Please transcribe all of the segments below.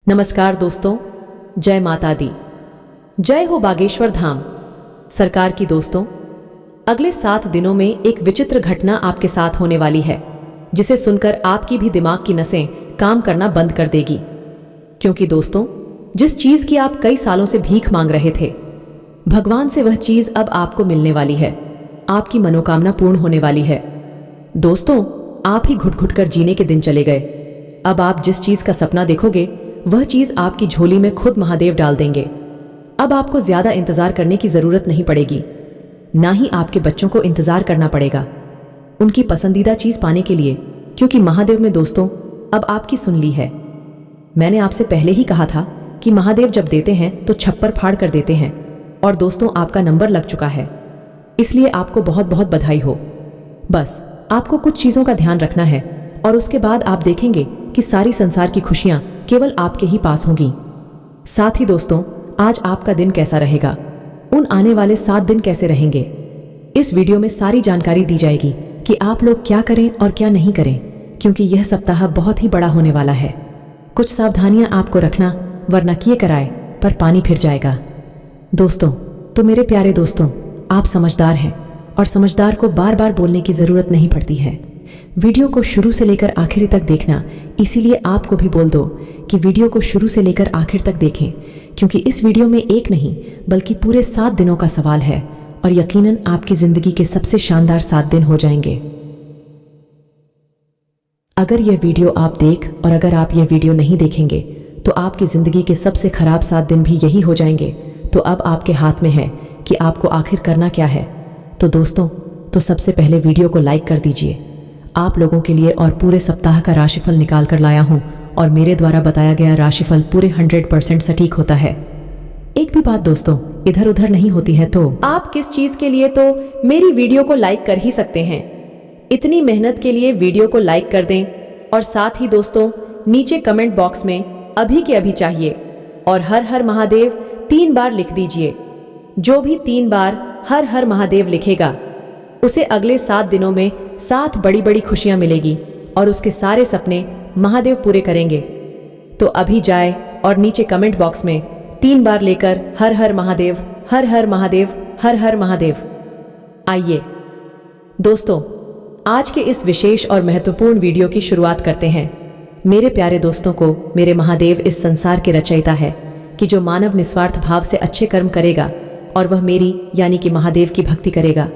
नमस्कार दोस्तों, जय माता दी, जय हो बागेश्वर धाम सरकार की। दोस्तों, अगले 7 दिनों में एक विचित्र घटना आपके साथ होने वाली है, जिसे सुनकर आपकी भी दिमाग की नसें काम करना बंद कर देगी। क्योंकि दोस्तों, जिस चीज की आप कई सालों से भीख मांग रहे थे, भगवान से वह चीज अब आपको मिलने वाली है। आपकी मनोकामना पूर्ण होने वाली है। दोस्तों, आप ही घुट घुट कर जीने के दिन चले गए। अब आप जिस चीज का सपना देखोगे, वह चीज आपकी झोली में खुद महादेव डाल देंगे। अब आपको ज्यादा इंतजार करने की जरूरत नहीं पड़ेगी, ना ही आपके बच्चों को इंतजार करना पड़ेगा उनकी पसंदीदा चीज पाने के लिए, क्योंकि महादेव में दोस्तों अब आपकी सुन ली है। मैंने आपसे पहले ही कहा था कि महादेव जब देते हैं तो छप्पर फाड़ कर देते हैं, और दोस्तों आपका नंबर लग चुका है, इसलिए आपको बहुत बहुत बधाई हो। बस आपको कुछ चीजों का ध्यान रखना है, और उसके बाद आप देखेंगे कि सारी संसार की खुशियां केवल आपके ही पास होंगी। साथ ही दोस्तों, आज आपका दिन कैसा रहेगा, उन आने वाले 7 दिन कैसे रहेंगे, इस वीडियो में सारी जानकारी दी जाएगी कि आप लोग क्या करें और क्या नहीं करें, क्योंकि यह सप्ताह बहुत ही बड़ा होने वाला है। कुछ सावधानियां आपको रखना, वरना किए कराए पर पानी फिर जाएगा। दोस्तों, तो मेरे प्यारे दोस्तों, आप समझदार हैं, और समझदार को बार बार बोलने की जरूरत नहीं पड़ती है। वीडियो को शुरू से लेकर आखिर तक देखना, इसीलिए आपको भी बोल दो कि वीडियो को शुरू से लेकर आखिर तक देखें, क्योंकि इस वीडियो में एक नहीं बल्कि पूरे 7 दिनों का सवाल है, और यकीनन आपकी जिंदगी के सबसे शानदार 7 दिन हो जाएंगे। अगर यह वीडियो आप देख और अगर आप यह वीडियो नहीं देखेंगे तो आपकी जिंदगी के सबसे खराब 7 दिन भी यही हो जाएंगे। तो अब आपके हाथ में है कि आपको आखिर करना क्या है। तो दोस्तों, तो सबसे पहले वीडियो को लाइक कर दीजिए। आप लोगों के लिए और पूरे सप्ताह का राशिफल निकाल कर लाया हूं, और मेरे द्वारा बताया गया राशिफल पूरे 100% सटीक होता है। एक भी बात दोस्तों इधर उधर नहीं होती है। तो आप किस चीज के लिए तो मेरी वीडियो को लाइक कर ही सकते हैं। इतनी मेहनत के लिए वीडियो को लाइक कर दें, और साथ ही दोस्तों नीचे कमेंट बॉक्स में अभी के अभी चाहिए और हर हर महादेव 3 बार लिख दीजिए। जो भी 3 बार हर हर महादेव लिखेगा, उसे अगले 7 दिनों में 7 बड़ी बड़ी खुशियां मिलेगी, और उसके सारे सपने महादेव पूरे करेंगे। तो अभी जाए और नीचे कमेंट बॉक्स में 3 बार लेकर हर हर महादेव, हर हर महादेव, हर हर महादेव। आइए दोस्तों, आज के इस विशेष और महत्वपूर्ण वीडियो की शुरुआत करते हैं। मेरे प्यारे दोस्तों को मेरे महादेव इस संसार के रचयिता है कि जो मानव निस्वार्थ भाव से अच्छे कर्म करेगा और वह मेरी यानी कि महादेव की भक्ति करेगा,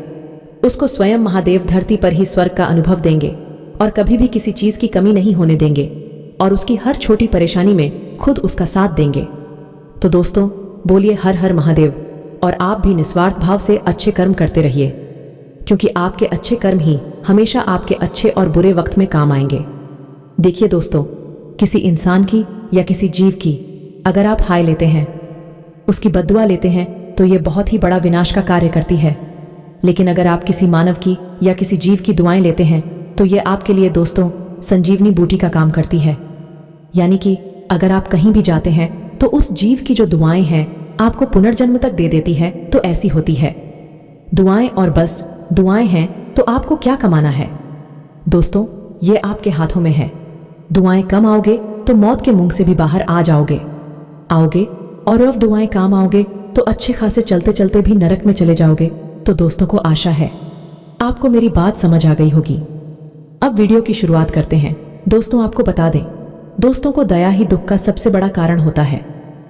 उसको स्वयं महादेव धरती पर ही स्वर्ग का अनुभव देंगे और कभी भी किसी चीज की कमी नहीं होने देंगे, और उसकी हर छोटी परेशानी में खुद उसका साथ देंगे। तो दोस्तों बोलिए हर हर महादेव, और आप भी निस्वार्थ भाव से अच्छे कर्म करते रहिए, क्योंकि आपके अच्छे कर्म ही हमेशा आपके अच्छे और बुरे वक्त में काम आएंगे। देखिए दोस्तों, किसी इंसान की या किसी जीव की अगर आप हाय लेते हैं, उसकी बद्दुआ लेते हैं, तो ये बहुत ही बड़ा विनाश का कार्य करती है। लेकिन अगर आप किसी मानव की या किसी जीव की दुआएं लेते हैं, तो ये आपके लिए दोस्तों संजीवनी बूटी का काम करती है। यानी कि अगर आप कहीं भी जाते हैं तो उस जीव की जो दुआएं हैं आपको पुनर्जन्म तक दे देती है। तो ऐसी होती है दुआएं, और बस दुआएं हैं तो आपको क्या कमाना है दोस्तों, ये आपके हाथों में है। दुआएं कम आओगे तो मौत के मुंह से भी बाहर आ जाओगे, और अब दुआएं काम आओगे तो अच्छे खासे चलते चलते भी नरक में चले जाओगे। तो दोस्तों को आशा है आपको मेरी बात समझ आ गई होगी। अब वीडियो की शुरुआत करते हैं। दोस्तों आपको बता दें, दोस्तों को दया ही दुख का सबसे बड़ा कारण होता है।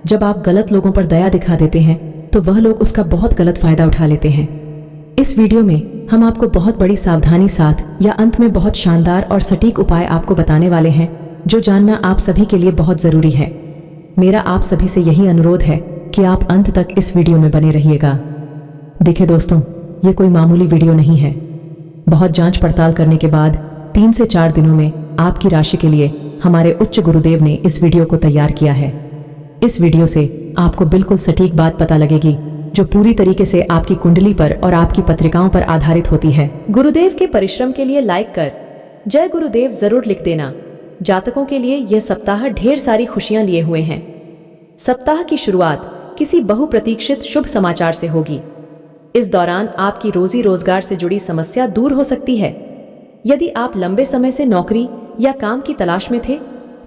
जब आप गलत लोगों पर दया दिखा देते हैं तो वह लोग उसका बहुत गलत फायदा उठा लेते हैं। इस वीडियो में हम आपको बहुत बड़ी सावधानी साथ या अंत में बहुत शानदार और सटीक उपाय आपको बताने वाले हैं, जो जानना आप सभी के लिए बहुत जरूरी है। मेरा आप सभी से यही अनुरोध है कि आप अंत तक इस वीडियो में बने रहिएगा। देखिए दोस्तों, ये कोई मामूली वीडियो नहीं है। बहुत जांच पड़ताल करने के बाद 3 से 4 दिनों में आपकी राशि के लिए हमारे उच्च गुरुदेव ने इस वीडियो को तैयार किया है। इस वीडियो से आपको बिल्कुल सटीक बात पता लगेगी, जो पूरी तरीके से आपकी कुंडली पर और आपकी पत्रिकाओं पर आधारित होती है। गुरुदेव के परिश्रम के लिए लाइक कर जय गुरुदेव जरूर लिख देना। जातकों के लिए यह सप्ताह ढेर सारी खुशियां लिए हुए हैं। सप्ताह की शुरुआत किसी बहुप्रतीक्षित शुभ समाचार से होगी। इस दौरान आपकी रोजी रोजगार से जुड़ी समस्या दूर हो सकती है। यदि आप लंबे समय से नौकरी या काम की तलाश में थे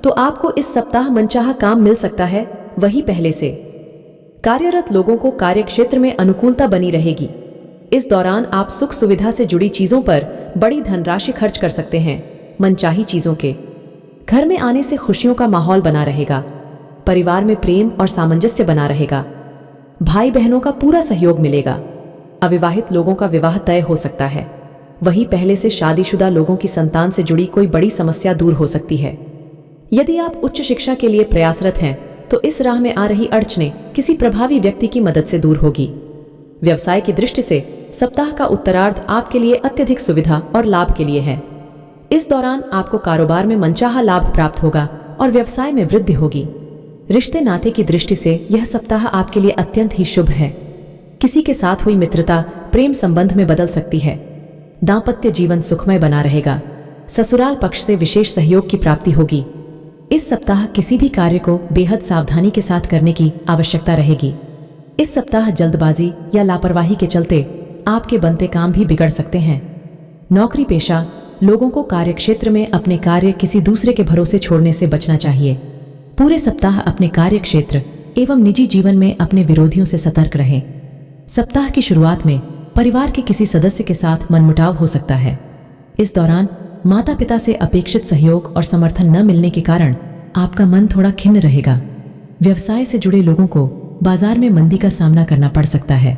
तो आपको इस सप्ताह मनचाहा काम मिल सकता है, वही पहले से। कार्यरत लोगों को कार्यक्षेत्र में अनुकूलता बनी रहेगी। इस दौरान आप सुख सुविधा से जुड़ी चीजों पर बड़ी धनराशि खर्च कर सकते हैं। मनचाही चीजों के घर में आने से खुशियों का माहौल बना रहेगा। परिवार में प्रेम और सामंजस्य बना रहेगा। भाई बहनों का पूरा सहयोग मिलेगा। अविवाहित लोगों का विवाह तय हो सकता है। वहीं पहले से शादीशुदा लोगों की संतान से जुड़ी कोई बड़ी समस्या दूर हो सकती है। यदि आप उच्च शिक्षा के लिए प्रयासरत हैं तो इस राह में आ रही अड़चनें किसी प्रभावी व्यक्ति की मदद से दूर होगी। व्यवसाय की दृष्टि से सप्ताह का उत्तरार्ध आपके लिए अत्यधिक सुविधा और लाभ के लिए है। इस दौरान आपको कारोबार में मनचाहा लाभ प्राप्त होगा और व्यवसाय में वृद्धि होगी। रिश्ते नाते की दृष्टि से यह सप्ताह आपके लिए अत्यंत ही शुभ है। किसी के साथ हुई मित्रता प्रेम संबंध में बदल सकती है। दांपत्य जीवन सुखमय बना रहेगा। ससुराल पक्ष से विशेष सहयोग की प्राप्ति होगी। इस सप्ताह किसी भी कार्य को बेहद सावधानी के साथ करने की आवश्यकता रहेगी। इस सप्ताह जल्दबाजी या लापरवाही के चलते आपके बनते काम भी बिगड़ सकते हैं। नौकरी पेशा लोगों को कार्यक्षेत्र में अपने कार्य किसी दूसरे के भरोसे छोड़ने से बचना चाहिए। पूरे सप्ताह अपने कार्यक्षेत्र एवं निजी जीवन में अपने विरोधियों से सतर्क रहें। सप्ताह की शुरुआत में परिवार के किसी सदस्य के साथ मनमुटाव हो सकता है। इस दौरान माता पिता से अपेक्षित सहयोग और समर्थन न मिलने के कारण आपका मन थोड़ा खिन्न रहेगा। व्यवसाय से जुड़े लोगों को बाजार में मंदी का सामना करना पड़ सकता है।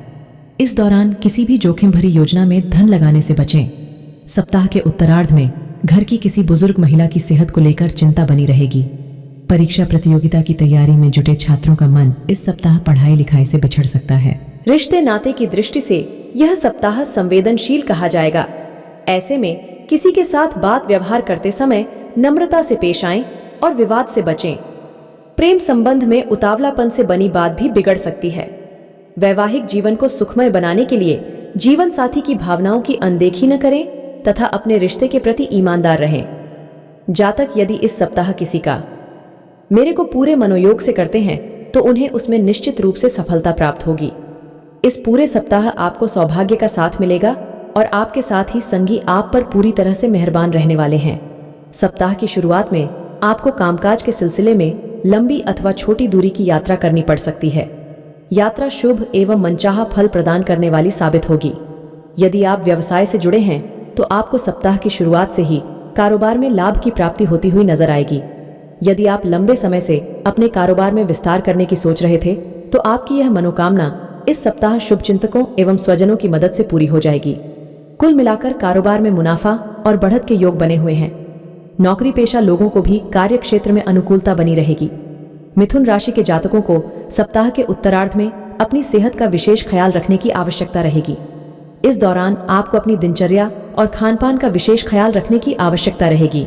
इस दौरान किसी भी जोखिम भरी योजना में धन लगाने से बचें। सप्ताह के उत्तरार्ध में घर की किसी बुजुर्ग महिला की सेहत को लेकर चिंता बनी रहेगी। परीक्षा प्रतियोगिता की तैयारी में जुटे छात्रों का मन इस सप्ताह पढ़ाई लिखाई से बिछड़ सकता है। रिश्ते नाते की दृष्टि से यह सप्ताह संवेदनशील कहा जाएगा। ऐसे में किसी के साथ बात व्यवहार करते समय नम्रता से पेश आएं और विवाद से बचें। प्रेम संबंध में उतावलापन से बनी बात भी बिगड़ सकती है। वैवाहिक जीवन को सुखमय बनाने के लिए जीवन साथी की भावनाओं की अनदेखी न करें तथा अपने रिश्ते के प्रति ईमानदार रहें। जातक यदि इस सप्ताह किसी का मेरे को पूरे मनोयोग से करते हैं तो उन्हें उसमें निश्चित रूप से सफलता प्राप्त होगी। इस पूरे सप्ताह आपको सौभाग्य का साथ मिलेगा और आपके साथ ही संगी आप पर पूरी तरह से मेहरबान रहने वाले हैं। सप्ताह की शुरुआत में आपको कामकाज के सिलसिले में लंबी अथवा छोटी दूरी की यात्रा करनी पड़ सकती है। यात्रा शुभ एवं मनचाहा फल प्रदान करने वाली साबित होगी। यदि आप व्यवसाय से जुड़े हैं तो आपको सप्ताह की शुरुआत से ही कारोबार में लाभ की प्राप्ति होती हुई नजर आएगी। यदि आप लंबे समय से अपने कारोबार में विस्तार करने की सोच रहे थे तो आपकी यह मनोकामना इस सप्ताह शुभचिंतकों एवं स्वजनों की मदद से पूरी हो जाएगी। कुल मिलाकर कारोबार में मुनाफा और बढ़त के योग बने हुए हैं। नौकरी पेशा लोगों को भी कार्य क्षेत्र में अनुकूलता बनी रहेगी। मिथुन राशि के जातकों को सप्ताह के उत्तरार्ध में अपनी सेहत का विशेष ख्याल रखने की आवश्यकता रहेगी। इस दौरान आपको अपनी दिनचर्या और खानपान का विशेष ख्याल रखने की आवश्यकता रहेगी,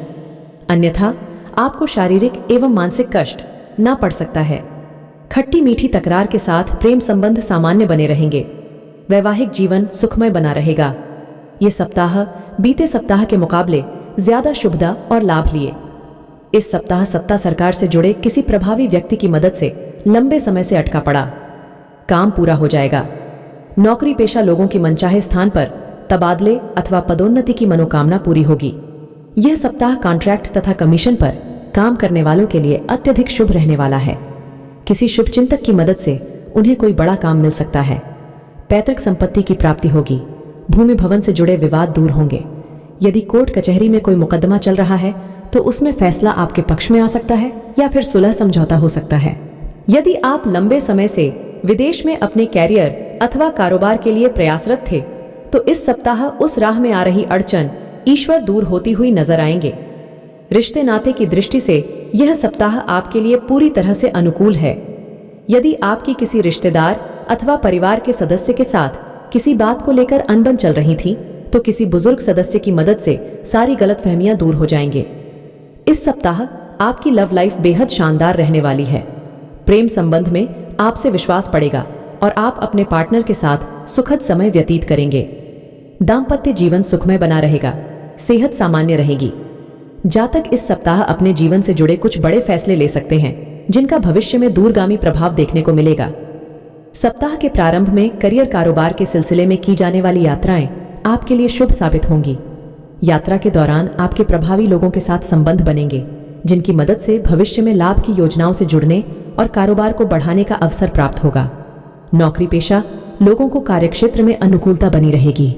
अन्यथा आपको शारीरिक एवं मानसिक कष्ट न पड़ सकता है। खट्टी मीठी तकरार के साथ प्रेम संबंध सामान्य बने रहेंगे। वैवाहिक जीवन सुखमय बना रहेगा। ये सप्ताह बीते सप्ताह के मुकाबले ज्यादा शुभदा और लाभ लिए। इस सप्ताह सत्ता सरकार से जुड़े किसी प्रभावी व्यक्ति की मदद से लंबे समय से अटका पड़ा काम पूरा हो जाएगा। नौकरी पेशा लोगों की मनचाहे स्थान पर तबादले अथवा पदोन्नति की मनोकामना पूरी होगी। यह सप्ताह कॉन्ट्रैक्ट तथा कमीशन पर काम करने वालों के लिए अत्यधिक शुभ रहने वाला है। किसी शुभचिंतक की मदद से उन्हें कोई बड़ा काम मिल सकता है। पैतृक संपत्ति की प्राप्ति होगी। भूमि भवन से जुड़े विवाद दूर होंगे। यदि कोर्ट कचहरी में कोई मुकदमा चल रहा है तो उसमें फैसला आपके पक्ष में आ सकता है या फिर सुलह समझौता हो सकता है। यदि आप लंबे समय से विदेश में अपने कैरियर अथवा कारोबार के लिए प्रयासरत थे तो इस सप्ताह उस राह में आ रही अड़चन ईश्वर दूर होती हुई नजर आएंगे। रिश्ते नाते की दृष्टि से यह सप्ताह आपके लिए पूरी तरह से अनुकूल है। यदि आपकी किसी रिश्तेदार अथवा परिवार के सदस्य के साथ किसी बात को लेकर अनबन चल रही थी तो किसी बुजुर्ग सदस्य की मदद से सारी गलतफहमियां दूर हो जाएंगे। इस सप्ताह आपकी लव लाइफ बेहद शानदार रहने वाली है। प्रेम संबंध में आपसे विश्वास पड़ेगा और आप अपने पार्टनर के साथ सुखद समय व्यतीत करेंगे। दाम्पत्य जीवन सुखमय बना रहेगा। सेहत सामान्य रहेगी। जातक इस सप्ताह अपने जीवन से जुड़े कुछ बड़े फैसले ले सकते हैं जिनका भविष्य में दूरगामी प्रभाव देखने को मिलेगा। सप्ताह के प्रारंभ में करियर कारोबार के सिलसिले में की जाने वाली यात्राएं आपके लिए शुभ साबित होंगी। यात्रा के दौरान आपके प्रभावी लोगों के साथ संबंध बनेंगे। जिनकी मदद से भविष्य में लाभ की योजनाओं से जुड़ने और कारोबार को बढ़ाने का अवसर प्राप्त होगा। नौकरी पेशा लोगों को कार्यक्षेत्र में अनुकूलता बनी रहेगी।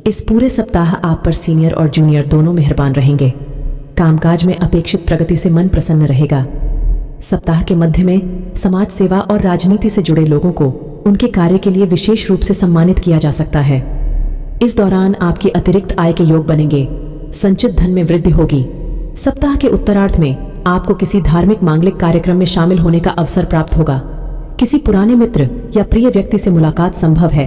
इस पूरे सप्ताह आप पर सीनियर और जूनियर दोनों मेहरबान रहेंगे। कामकाज में अपेक्षित प्रगति से मन प्रसन्न रहेगा। सप्ताह के मध्य में समाज सेवा और राजनीति से जुड़े लोगों को उनके कार्य के लिए विशेष रूप से सम्मानित किया जा सकता है। इस दौरान आपकी अतिरिक्त आय के योग बनेंगे। संचित धन में वृद्धि होगी। सप्ताह के उत्तरार्ध में आपको किसी धार्मिक मांगलिक कार्यक्रम में शामिल होने का अवसर प्राप्त होगा। किसी पुराने मित्र या प्रिय व्यक्ति से मुलाकात संभव है।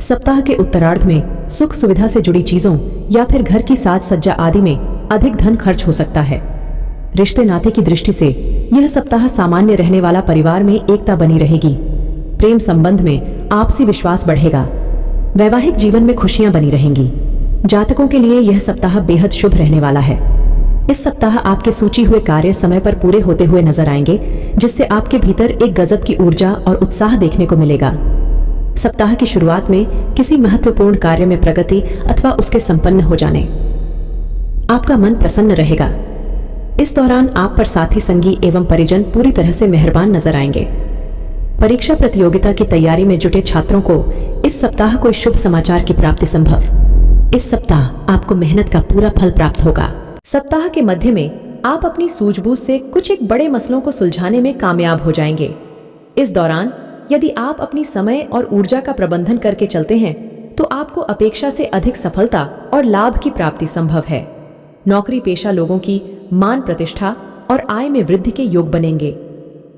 सप्ताह के उत्तरार्ध में सुख सुविधा से जुड़ी चीजों या फिर घर की साज सज्जा आदि में अधिक धन खर्च हो सकता है। रिश्ते नाते की दृष्टि से यह सप्ताह सामान्य रहने वाला, परिवार में एकता बनी रहेगी। प्रेम संबंध में आपसी विश्वास बढ़ेगा। वैवाहिक जीवन में खुशियां बनी रहेंगी। जातकों के लिए यह सप्ताह बेहद शुभ रहने वाला है। इस सप्ताह आपके सूची हुए कार्य समय पर पूरे होते हुए नजर आएंगे, जिससे आपके भीतर एक गजब की ऊर्जा और उत्साह देखने को मिलेगा। सप्ताह की शुरुआत में किसी महत्वपूर्ण कार्य में प्रगति अथवा उसके संपन्न हो जाने आपका मन प्रसन्न रहेगा। इस दौरान आप पर साथी संगी एवं परिजन पूरी तरह से मेहरबान नजर आएंगे। परीक्षा प्रतियोगिता की तैयारी में जुटे छात्रों को इस सप्ताह कोई शुभ समाचार की प्राप्ति संभव। इस सप्ताह आपको मेहनत का पूरा फल प्राप्त होगा। सप्ताह के मध्य में आप अपनी सूझबूझ से कुछ एक बड़े मसलों को सुलझाने में कामयाब हो जाएंगे। इस दौरान यदि आप अपनी समय और ऊर्जा का प्रबंधन करके चलते हैं तो आपको अपेक्षा से अधिक सफलता और लाभ की प्राप्ति संभव है। नौकरी पेशा लोगों की मान प्रतिष्ठा और आय में वृद्धि के योग बनेंगे।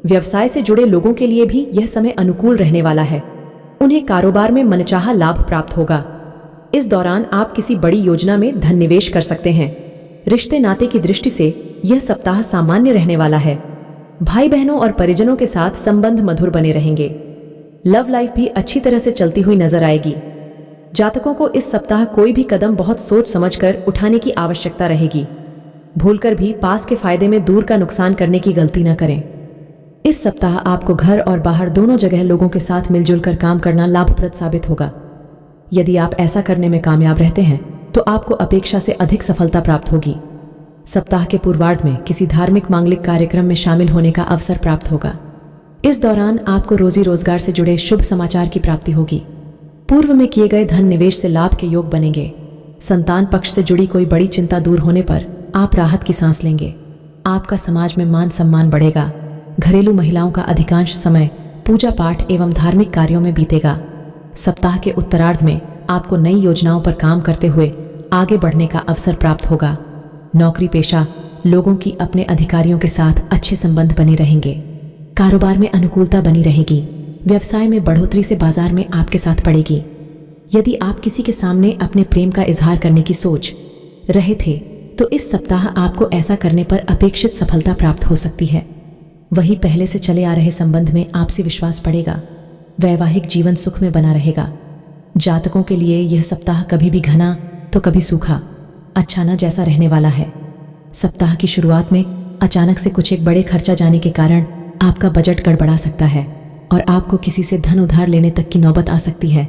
व्यवसाय से जुड़े लोगों के लिए भी यह समय अनुकूल रहने वाला है। उन्हें कारोबार में मनचाहा लाभ प्राप्त होगा। इस दौरान आप किसी बड़ी योजना में धन निवेश कर सकते हैं। रिश्ते नाते की दृष्टि से यह सप्ताह सामान्य रहने वाला है। भाई बहनों और परिजनों के साथ संबंध मधुर बने रहेंगे। लव लाइफ भी अच्छी तरह से चलती हुई नजर आएगी। जातकों को इस सप्ताह कोई भी कदम बहुत सोच समझकर उठाने की आवश्यकता रहेगी। भूलकर भी पास के फायदे में दूर का नुकसान करने की गलती न करें। इस सप्ताह आपको घर और बाहर दोनों जगह लोगों के साथ मिलजुल कर काम करना लाभप्रद साबित होगा। यदि आप ऐसा करने में कामयाब रहते हैं तो आपको अपेक्षा से अधिक सफलता प्राप्त होगी। सप्ताह के पूर्वार्ध में किसी धार्मिक मांगलिक कार्यक्रम में शामिल होने का अवसर प्राप्त होगा। इस दौरान आपको रोजी रोजगार से जुड़े शुभ समाचार की प्राप्ति होगी। पूर्व में किए गए धन निवेश से लाभ के योग बनेंगे। संतान पक्ष से जुड़ी कोई बड़ी चिंता दूर होने पर आप राहत की सांस लेंगे। आपका समाज में मान सम्मान बढ़ेगा। घरेलू महिलाओं का अधिकांश समय पूजा पाठ एवं धार्मिक कार्यों में बीतेगा। सप्ताह के उत्तरार्ध में आपको नई योजनाओं पर काम करते हुए आगे बढ़ने का अवसर प्राप्त होगा। नौकरी पेशा लोगों की अपने अधिकारियों के साथ अच्छे संबंध बने रहेंगे। कारोबार में अनुकूलता बनी रहेगी। व्यवसाय में बढ़ोतरी से बाजार में आपके साथ पड़ेगी। यदि आप किसी के सामने अपने प्रेम का इजहार करने की सोच रहे थे तो इस सप्ताह आपको ऐसा करने पर अपेक्षित सफलता प्राप्त हो सकती है। वही पहले से चले आ रहे संबंध में आपसी विश्वास बढ़ेगा। वैवाहिक जीवन सुख में बना रहेगा। जातकों के लिए यह सप्ताह कभी भी घना तो कभी सूखा, अच्छा न जैसा रहने वाला है। सप्ताह की शुरुआत में अचानक से कुछ एक बड़े खर्चा जाने के कारण आपका बजट गड़बड़ा सकता है और आपको किसी से धन उधार लेने तक की नौबत आ सकती है।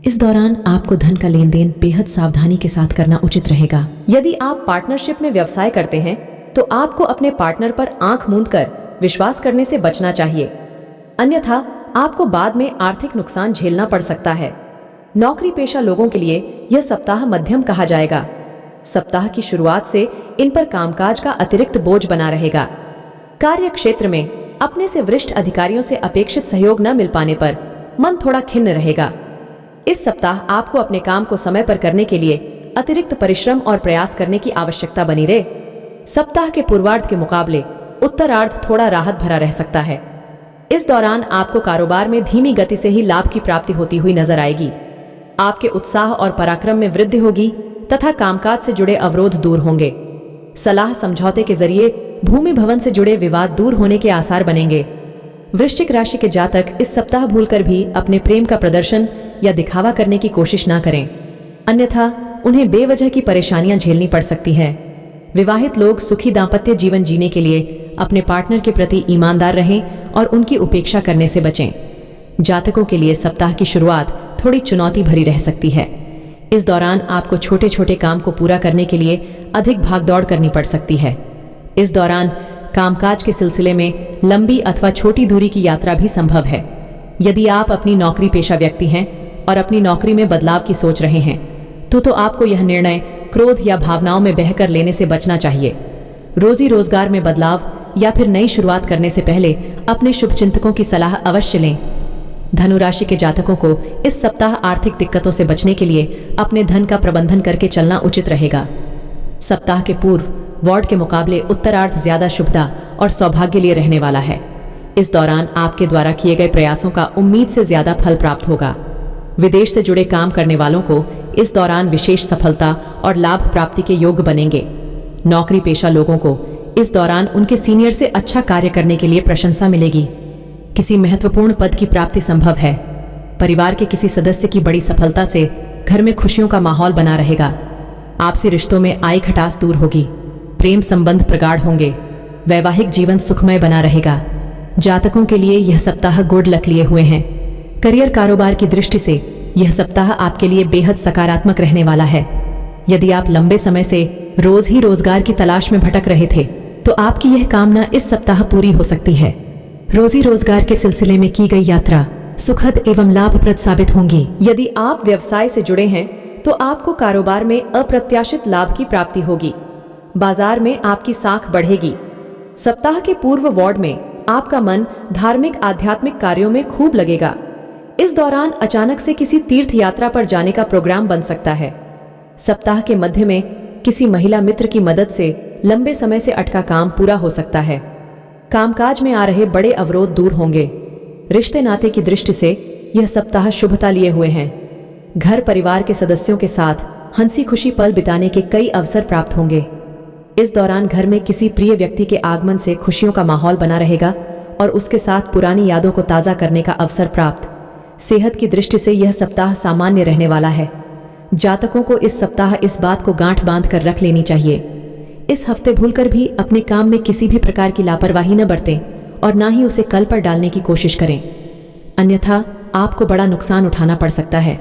इस दौरान आपको धन का लेन देन बेहद सावधानी के साथ करना उचित रहेगा। यदि आप पार्टनरशिप में व्यवसाय करते हैं तो आपको अपने पार्टनर पर आंख मूंद कर विश्वास करने से बचना चाहिए, अन्यथा आपको बाद में आर्थिक नुकसान झेलना पड़ सकता है। नौकरी पेशा लोगों के लिए यह सप्ताह मध्यम कहा जाएगा। सप्ताह की शुरुआत से इन पर कामकाज का अतिरिक्त बोझ बना रहेगा। कार्य क्षेत्र में अपने से वरिष्ठ अधिकारियों से अपेक्षित सहयोग न मिल पाने पर मन थोड़ा खिन्न रहेगा। इस सप्ताह आपको अपने काम को समय पर करने के लिए अतिरिक्त परिश्रम और प्रयास करने की आवश्यकता बनी रहे। सप्ताह के पूर्वार्ध के मुकाबले उत्तरार्ध थोड़ा राहत भरा रह सकता है। इस दौरान आपको कारोबार में धीमी गति से ही लाभ की प्राप्ति होती हुई नजर आएगी। आपके उत्साह और पराक्रम में वृद्धि होगी तथा कामकाज से जुड़े अवरोध दूर होंगे। सलाह समझौते के जरिए भूमि भवन से जुड़े विवाद दूर होने के आसार बनेंगे। वृश्चिक राशि के जातक इस सप्ताह भूलकर भी अपने प्रेम का प्रदर्शन या दिखावा करने की कोशिश ना करें, अन्यथा उन्हें बेवजह की परेशानियां झेलनी पड़ सकती है। विवाहित लोग सुखी दाम्पत्य जीवन जीने के लिए अपने पार्टनर के प्रति ईमानदार रहें और उनकी उपेक्षा करने से बचें। जातकों के लिए सप्ताह की शुरुआत थोड़ी चुनौती भरी रह सकती है। इस दौरान आपको छोटे छोटे काम को पूरा करने के लिए अधिक भागदौड़ करनी पड़ सकती है। इस दौरान कामकाज के सिलसिले में लंबी अथवा छोटी दूरी की यात्रा भी संभव है। यदि आप अपनी नौकरी पेशा व्यक्ति हैं और अपनी नौकरी में बदलाव की सोच रहे हैं तो आपको यह निर्णय क्रोध या भावनाओं में बहकर लेने से बचना चाहिए। रोजी रोजगार में बदलाव या फिर नई शुरुआत करने से पहले अपने शुभचिंतकों की सलाह अवश्य लें। धनु राशि के जातकों को इस सप्ताह आर्थिक दिक्कतों से बचने के लिए अपने धन का प्रबंधन करके चलना उचित रहेगा। सप्ताह के पूर्व वार्ड के मुकाबले उत्तरार्ध ज्यादा शुभता और सौभाग्य लिए रहने वाला है। इस दौरान आपके द्वारा किए गए प्रयासों का उम्मीद से ज्यादा फल प्राप्त होगा। विदेश से जुड़े काम करने वालों को इस दौरान विशेष सफलता और लाभ प्राप्ति के योग्य बनेंगे। नौकरी पेशा लोगों को इस दौरान उनके सीनियर से अच्छा कार्य करने के लिए प्रशंसा मिलेगी। किसी महत्वपूर्ण पद की प्राप्ति संभव है। परिवार के किसी सदस्य की बड़ी सफलता से घर में खुशियों का माहौल बना रहेगा। आपसी रिश्तों में आई खटास दूर होगी। प्रेम संबंध प्रगाढ़ होंगे। वैवाहिक जीवन सुखमय बना रहेगा। जातकों के लिए यह सप्ताह गुड लक लिए हुए हैं। करियर कारोबार की दृष्टि से यह सप्ताह आपके लिए बेहद सकारात्मक रहने वाला है। यदि आप लंबे समय से रोज ही रोजगार की तलाश में भटक रहे थे तो आपकी यह कामना इस सप्ताह पूरी हो सकती है। रोजी रोजगार के सिलसिले में की गई यात्रा सुखद एवं लाभप्रद साबित होंगी। यदि आप व्यवसाय से जुड़े हैं तो आपको कारोबार में अप्रत्याशित लाभ की प्राप्ति होगी। बाजार में आपकी साख बढ़ेगी। सप्ताह के पूर्व वार्ड में आपका मन धार्मिक आध्यात्मिक कार्यों में खूब लगेगा। इस दौरान अचानक से किसी तीर्थ यात्रा पर जाने का प्रोग्राम बन सकता है। सप्ताह के मध्य में किसी महिला मित्र की मदद से लंबे समय से अटका काम पूरा हो सकता है। कामकाज में आ रहे बड़े अवरोध दूर होंगे। रिश्ते नाते की दृष्टि से यह सप्ताह शुभता लिए हुए हैं। घर परिवार के सदस्यों के साथ हंसी खुशी पल बिताने के कई अवसर प्राप्त होंगे। इस दौरान घर में किसी प्रिय व्यक्ति के आगमन से खुशियों का माहौल बना रहेगा और उसके साथ पुरानी यादों को ताज़ा करने का अवसर प्राप्त। सेहत की दृष्टि से यह सप्ताह सामान्य रहने वाला है। जातकों को इस सप्ताह इस बात को गांठ बांध कर रख लेनी चाहिए। इस हफ्ते भूलकर भी अपने काम में किसी भी प्रकार की लापरवाही न बरतें और ना ही उसे कल पर डालने की कोशिश करें, अन्यथा आपको बड़ा नुकसान उठाना पड़ सकता है।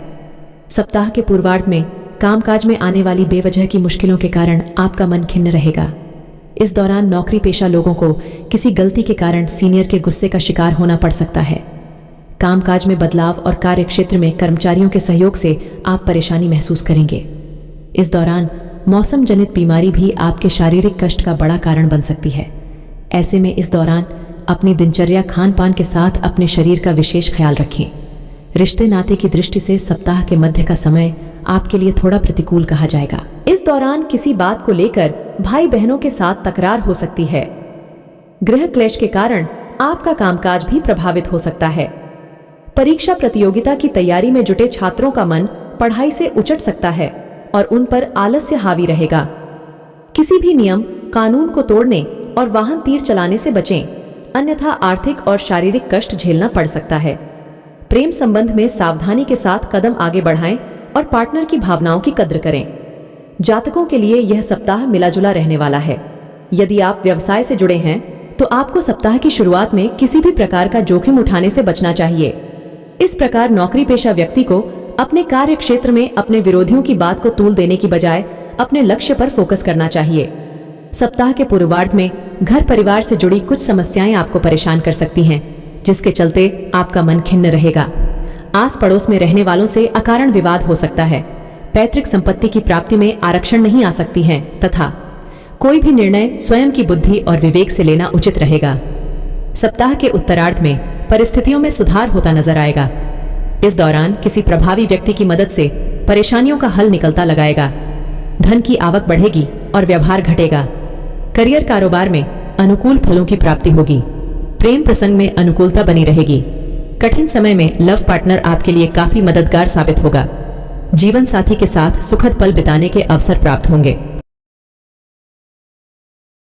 सप्ताह के पूर्वार्ध में कामकाज में आने वाली बेवजह की मुश्किलों के कारण आपका मन खिन्न रहेगा। इस दौरान नौकरी पेशा लोगों को किसी गलती के कारण सीनियर के गुस्से का शिकार होना पड़ सकता है। कामकाज में बदलाव और कार्य क्षेत्र में कर्मचारियों के सहयोग से आप परेशानी महसूस करेंगे। इस दौरान मौसम जनित बीमारी भी आपके शारीरिक कष्ट का बड़ा कारण बन सकती है। ऐसे में इस दौरान अपनी दिनचर्या खान पान के साथ अपने शरीर का विशेष ख्याल रखें। रिश्ते नाते की दृष्टि से सप्ताह के मध्य का समय आपके लिए थोड़ा प्रतिकूल कहा जाएगा। इस दौरान किसी बात को लेकर भाई बहनों के साथ तकरार हो सकती है। गृह क्लेश के कारण आपका कामकाज भी प्रभावित हो सकता है। परीक्षा प्रतियोगिता की तैयारी में जुटे छात्रों का मन पढ़ाई से उचट सकता है और उन पर आलस्य हावी रहेगा। किसी भी नियम कानून को तोड़ने और वाहन तीर चलाने से बचें, अन्यथा आर्थिक और शारीरिक कष्ट झेलना पड़ सकता है। प्रेम संबंध में सावधानी के साथ कदम आगे बढ़ाएं और पार्टनर की भावनाओं की कद्र करें। जातकों के लिए यह सप्ताह मिलाजुला रहने वाला है। यदि आप व्यवसाय से जुड़े हैं तो आपको सप्ताह की शुरुआत में किसी भी प्रकार का जोखिम उठाने से बचना चाहिए। इस प्रकार नौकरी पेशा व्यक्ति को अपने कार्य क्षेत्र में अपने विरोधियों की बात को तूल देने की बजाय अपने लक्ष्य पर फोकस करना चाहिए। सप्ताह के पूर्वार्ध में घर परिवार से जुड़ी कुछ समस्याएं आपको परेशान कर सकती हैं, जिसके चलते आपका मन खिन्न रहेगा। आस पड़ोस में रहने वालों से अकारण विवाद हो सकता है। पैतृक संपत्ति की प्राप्ति में आरक्षण नहीं आ सकती है तथा कोई भी निर्णय स्वयं की बुद्धि और विवेक से लेना उचित रहेगा। सप्ताह के उत्तरार्ध में परिस्थितियों में सुधार होता नजर आएगा। इस दौरान किसी प्रभावी व्यक्ति की मदद से परेशानियों का हल निकलता लगाएगा। धन की आवक बढ़ेगी और व्यवहार घटेगा। करियर कारोबार में अनुकूल फलों की प्राप्ति होगी। प्रेम प्रसंग में अनुकूलता बनी रहेगी। कठिन समय में लव पार्टनर आपके लिए काफी मददगार साबित होगा। जीवन साथी के साथ सुखद पल बिताने के अवसर प्राप्त होंगे।